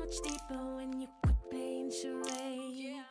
much deeper when you quit playing charades. Yeah.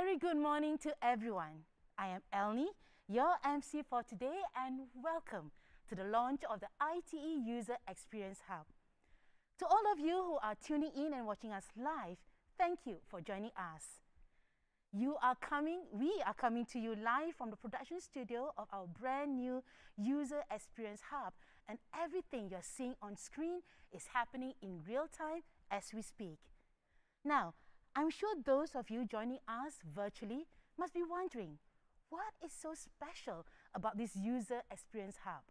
very good morning to everyone. I am Elnie, your MC for today, and welcome to the launch of the ITE User Experience Hub. To all of you who are tuning in and watching us live, thank you for joining us. We are coming to you live from the production studio of our brand new User Experience Hub, and everything you're seeing on screen is happening in real time as we speak. Now, I'm sure those of you joining us virtually must be wondering, what is so special about this User Experience Hub?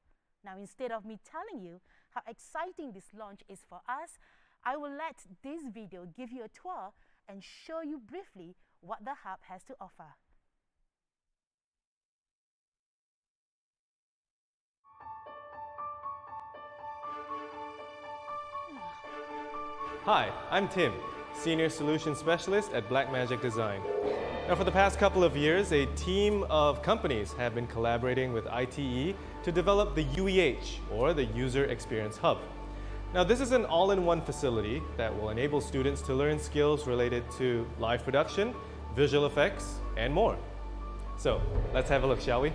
Now, instead of me telling you how exciting this launch is for us, I will let this video give you a tour and show you briefly what the Hub has to offer. Hi, I'm Tim, Senior Solution Specialist at Blackmagic Design. Now, for the past couple of years, a team of companies have been collaborating with ITE to develop the UEH, or the User Experience Hub. Now, this is an all-in-one facility that will enable students to learn skills related to live production, visual effects, and more. So, let's have a look, shall we?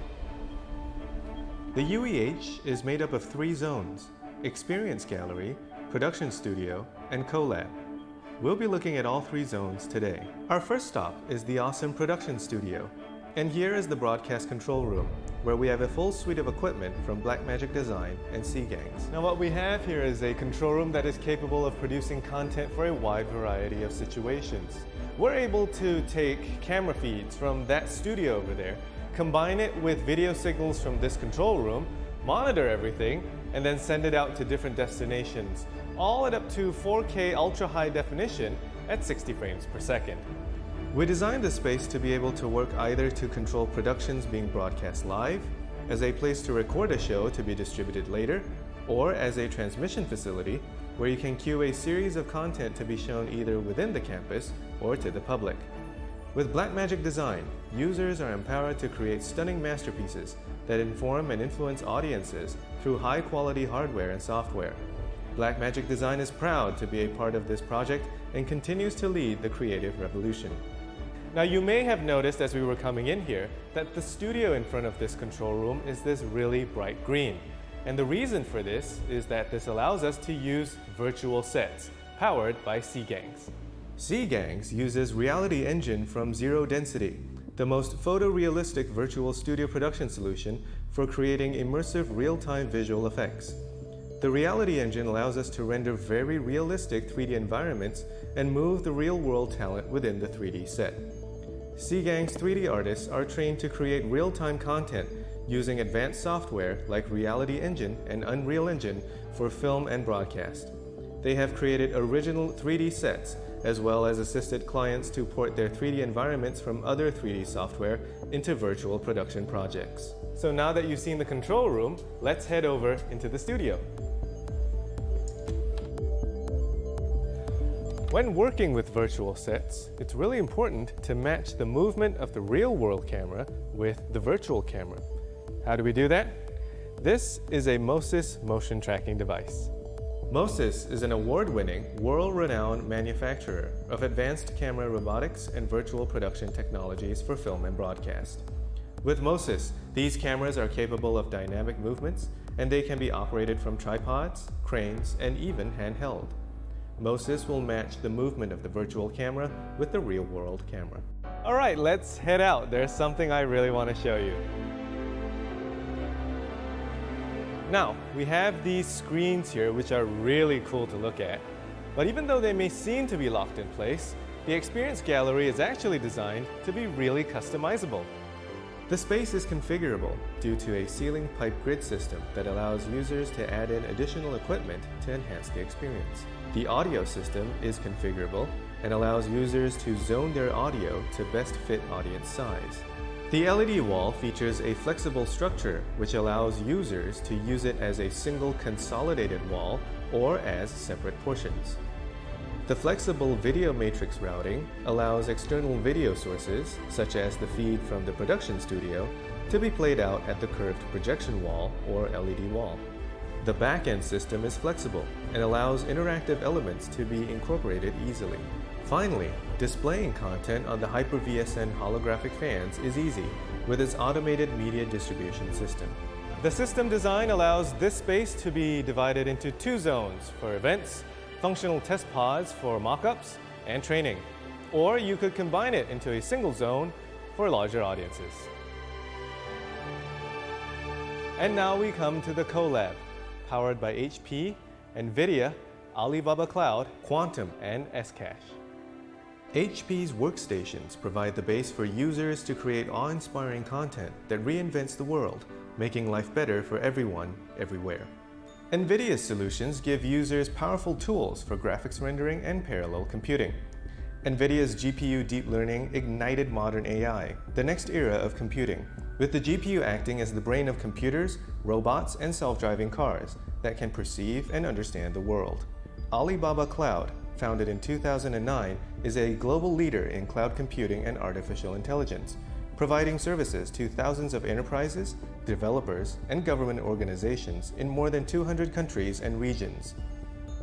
The UEH is made up of 3 zones: Experience Gallery, Production Studio, and CoLab. We'll be looking at all 3 zones today. Our first stop is the awesome Production Studio. And here is the broadcast control room, where we have a full suite of equipment from Blackmagic Design and C-Gangs. Now, what we have here is a control room that is capable of producing content for a wide variety of situations. We're able to take camera feeds from that studio over there, combine it with video signals from this control room, monitor everything, and then send it out to different destinations, all at up to 4K ultra high definition at 60 frames per second. We designed the space to be able to work either to control productions being broadcast live, as a place to record a show to be distributed later, or as a transmission facility where you can queue a series of content to be shown either within the campus or to the public. With Blackmagic Design, users are empowered to create stunning masterpieces that inform and influence audiences through high-quality hardware and software. Blackmagic Design is proud to be a part of this project and continues to lead the creative revolution. Now, you may have noticed as we were coming in here that the studio in front of this control room is this really bright green. And the reason for this is that this allows us to use virtual sets powered by C-Gangs. C-Gangs uses Reality Engine from Zero Density, the most photorealistic virtual studio production solution for creating immersive real-time visual effects. The Reality Engine allows us to render very realistic 3D environments and move the real-world talent within the 3D set. C-Gangs 3D artists are trained to create real-time content using advanced software like Reality Engine and Unreal Engine for film and broadcast. They have created original 3D sets as well as assisted clients to port their 3D environments from other 3D software into virtual production projects. So now that you've seen the control room, let's head over into the studio. When working with virtual sets, it's really important to match the movement of the real-world camera with the virtual camera. How do we do that? This is a MOSYS motion tracking device. MOSYS is an award-winning, world-renowned manufacturer of advanced camera robotics and virtual production technologies for film and broadcast. With MOSYS, these cameras are capable of dynamic movements, and they can be operated from tripods, cranes, and even handheld. MOSYS will match the movement of the virtual camera with the real-world camera. All right, let's head out. There's something I really want to show you. Now, we have these screens here which are really cool to look at. But even though they may seem to be locked in place, the Experience Gallery is actually designed to be really customizable. The space is configurable due to a ceiling pipe grid system that allows users to add in additional equipment to enhance the experience. The audio system is configurable and allows users to zone their audio to best fit audience size. The LED wall features a flexible structure which allows users to use it as a single consolidated wall or as separate portions. The flexible video matrix routing allows external video sources, such as the feed from the production studio, to be played out at the curved projection wall or LED wall. The back-end system is flexible and allows interactive elements to be incorporated easily. Finally, displaying content on the Hyper-VSN holographic fans is easy with its automated media distribution system. The system design allows this space to be divided into two zones for events, functional test pods for mock-ups, and training. Or you could combine it into a single zone for larger audiences. And now we come to the CoLab, powered by HP, NVIDIA, Alibaba Cloud, Quantum, and Scash. HP's workstations provide the base for users to create awe-inspiring content that reinvents the world, making life better for everyone, everywhere. NVIDIA's solutions give users powerful tools for graphics rendering and parallel computing. NVIDIA's GPU deep learning ignited modern AI, the next era of computing, with the GPU acting as the brain of computers, robots, and self-driving cars that can perceive and understand the world. Alibaba Cloud, founded in 2009, is a global leader in cloud computing and artificial intelligence, providing services to thousands of enterprises, developers, and government organizations in more than 200 countries and regions.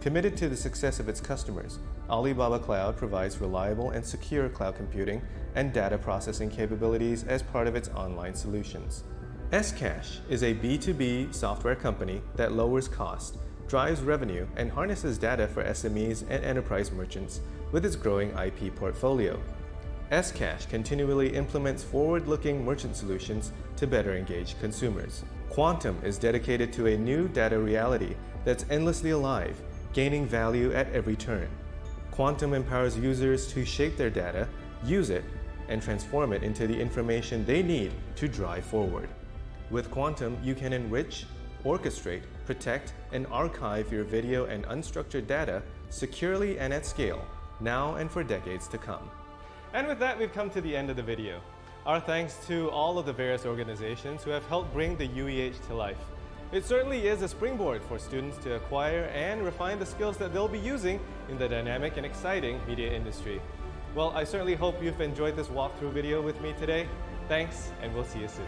Committed to the success of its customers, Alibaba Cloud provides reliable and secure cloud computing and data processing capabilities as part of its online solutions. Scash is a B2B software company that lowers cost, drives revenue, and harnesses data for SMEs and enterprise merchants with its growing IP portfolio. Scash continually implements forward-looking merchant solutions to better engage consumers. Quantum is dedicated to a new data reality that's endlessly alive, gaining value at every turn. Quantum empowers users to shape their data, use it, and transform it into the information they need to drive forward. With Quantum, you can enrich, orchestrate, protect, and archive your video and unstructured data securely and at scale, now and for decades to come. And with that, we've come to the end of the video. Our thanks to all of the various organizations who have helped bring the UEH to life. It certainly is a springboard for students to acquire and refine the skills that they'll be using in the dynamic and exciting media industry. Well, I certainly hope you've enjoyed this walkthrough video with me today. Thanks, and we'll see you soon.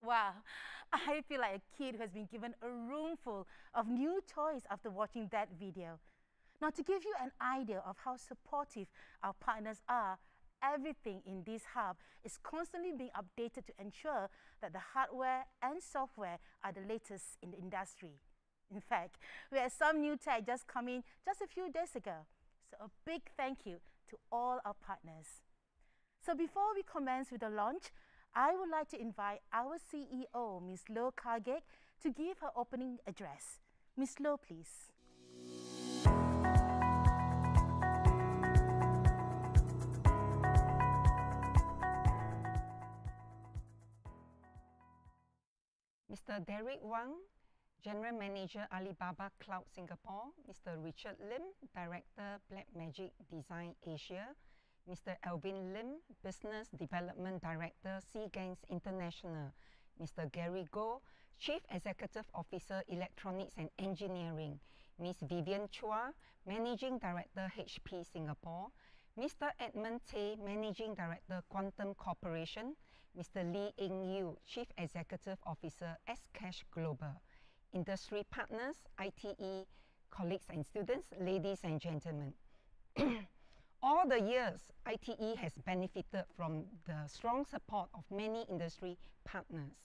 Wow, I feel like a kid who has been given a room full of new toys after watching that video. Now, to give you an idea of how supportive our partners are, everything in this hub is constantly being updated to ensure that the hardware and software are the latest in the industry. In fact, we had some new tech just come in just a few days ago. So a big thank you to all our partners. So before we commence with the launch, I would like to invite our CEO, Ms. Lo Kargek, to give her opening address. Ms. Lo, please. Mr. Derek Wang, General Manager, Alibaba Cloud Singapore, Mr. Richard Lim, Director, Blackmagic Design Asia, Mr. Alvin Lim, Business Development Director, Seagans International, Mr. Gary Goh, Chief Executive Officer, Electronics and Engineering, Ms. Vivian Chua, Managing Director, HP Singapore, Mr. Edmund Tay, Managing Director, Quantum Corporation, Mr. Lee Eng Yu, Chief Executive Officer, Scash Global, industry partners, ITE, colleagues and students, ladies and gentlemen. All the years, ITE has benefited from the strong support of many industry partners.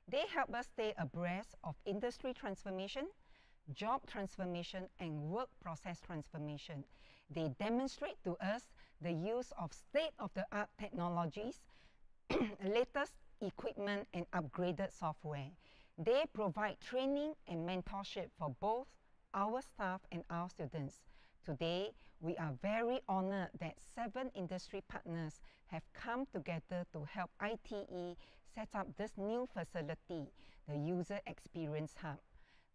They help us stay abreast of industry transformation, job transformation, and work process transformation. They demonstrate to us the use of state-of-the-art technologies, latest equipment, and upgraded software. They provide training and mentorship for both our staff and our students. Today, we are very honored that 7 industry partners have come together to help ITE set up this new facility, the User Experience Hub.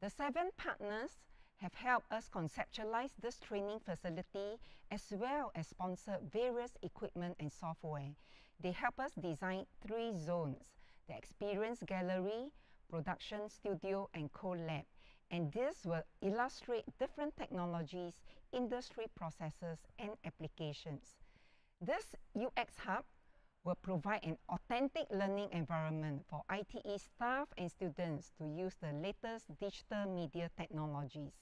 The 7 partners have helped us conceptualize this training facility as well as sponsor various equipment and software. They help us design 3 zones: the Experience Gallery, production studio and co-lab, and this will illustrate different technologies, industry processes, and applications. This UX Hub will provide an authentic learning environment for ITE staff and students to use the latest digital media technologies.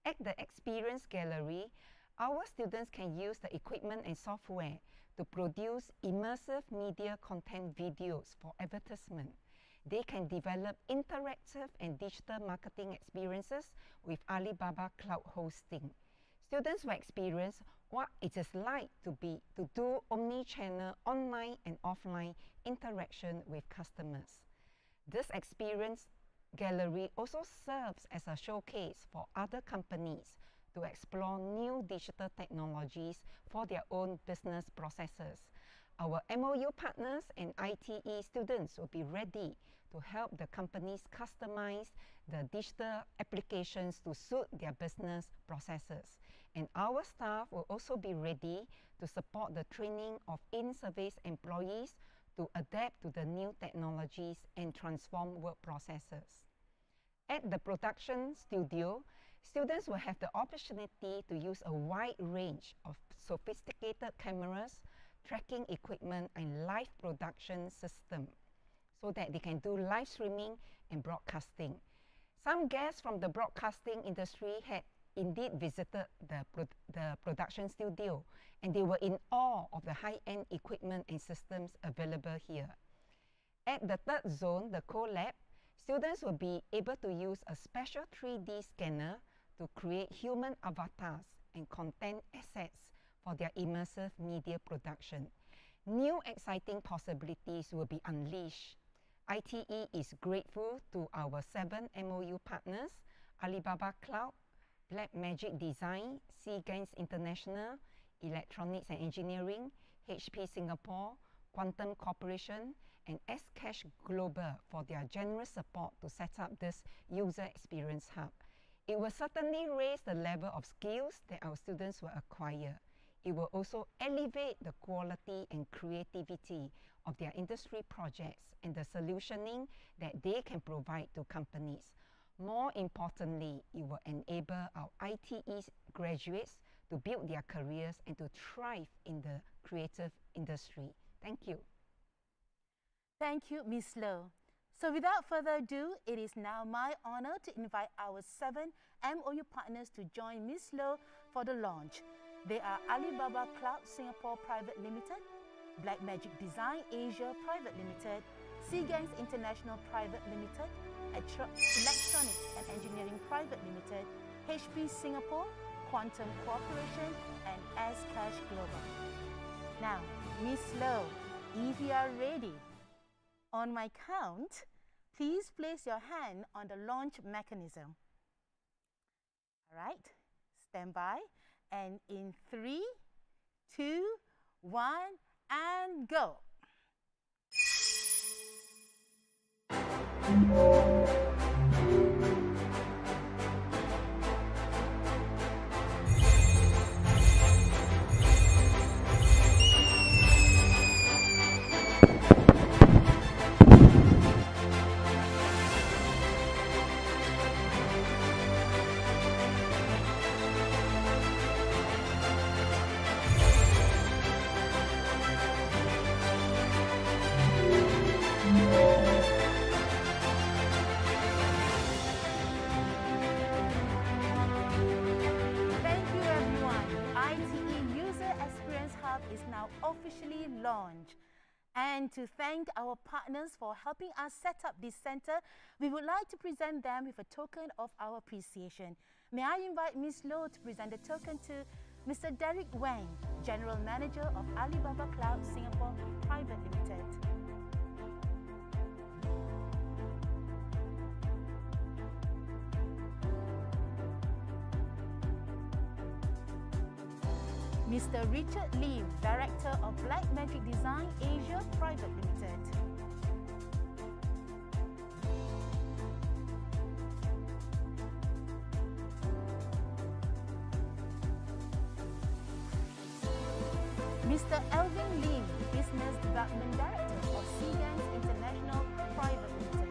At the Experience Gallery, our students can use the equipment and software to produce immersive media content videos for advertisement. They can develop interactive and digital marketing experiences with Alibaba Cloud Hosting. Students will experience what it is like to do omni-channel online and offline interaction with customers. This Experience Gallery also serves as a showcase for other companies to explore new digital technologies for their own business processes. Our MOU partners and ITE students will be ready to help the companies customize the digital applications to suit their business processes. And our staff will also be ready to support the training of in-service employees to adapt to the new technologies and transform work processes. At the production studio, students will have the opportunity to use a wide range of sophisticated cameras, tracking equipment, and live production system so that they can do live streaming and broadcasting. Some guests from the broadcasting industry had indeed visited the production studio, and they were in awe of the high-end equipment and systems available here. At the third zone, the co-lab, students will be able to use a special 3D scanner to create human avatars and content assets for their immersive media production. New exciting possibilities will be unleashed. ITE is grateful to our 7 MOU partners, Alibaba Cloud, Blackmagic Design, Seagans International, Electronics and Engineering, HP Singapore, Quantum Corporation, and Scash Global for their generous support to set up this user experience hub. It will certainly raise the level of skills that our students will acquire. It will also elevate the quality and creativity of their industry projects and the solutioning that they can provide to companies. More importantly, it will enable our ITE graduates to build their careers and to thrive in the creative industry. Thank you. Thank you, Ms. Low. So without further ado, it is now my honor to invite our 7 MOU partners to join Ms. Low for the launch. They are Alibaba Cloud Singapore Private Limited, Blackmagic Design Asia Private Limited, Seagans International Private Limited, Electronics and Engineering Private Limited, HP Singapore, Quantum Corporation, and Scash Global. Now, Ms. Low, if you are ready, on my count, please place your hand on the launch mechanism. All right, stand by. And in 3, 2, 1, and go. Is now officially launched. And to thank our partners for helping us set up this center, we would like to present them with a token of our appreciation. May I invite Ms. Low to present the token to Mr. Derek Wang, General Manager of Alibaba Cloud Singapore Private Limited. Mr. Richard Lim, Director of Blackmagic Design Asia Private Limited. Mr. Elvin Lim, Business Development Director of Seagans International Private Limited.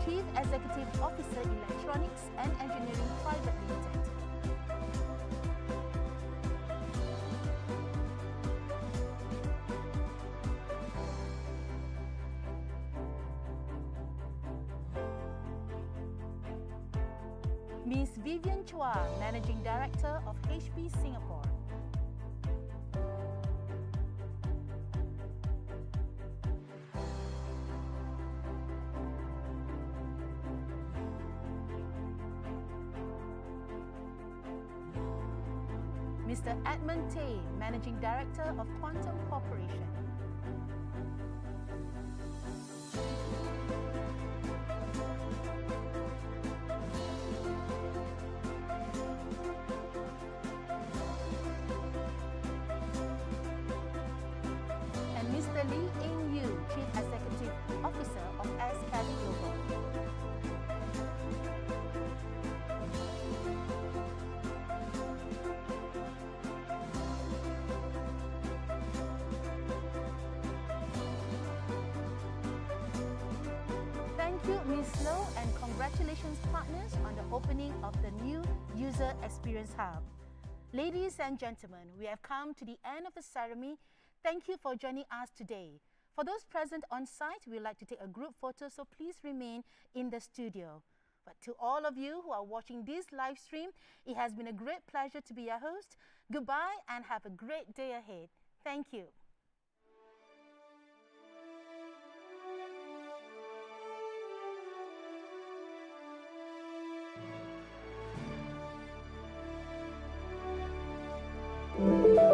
Chief Executive Officer Electronics and Engineering Private Limited. Ms. Vivian Chua, Managing Director of HP Singapore. Mr. Edmund Tay, Managing Director of Quantum Corporation. And Mr. Lee Ing Yu, Chief Executive Officer of SCAD Global. Thank you, Ms. Low, and congratulations, partners, on the opening of the new User Experience Hub. Ladies and gentlemen, we have come to the end of the ceremony. Thank you for joining us today. For those present on site, we'd like to take a group photo, so please remain in the studio. But to all of you who are watching this live stream, it has been a great pleasure to be your host. Goodbye and have a great day ahead. Thank you. Thank you.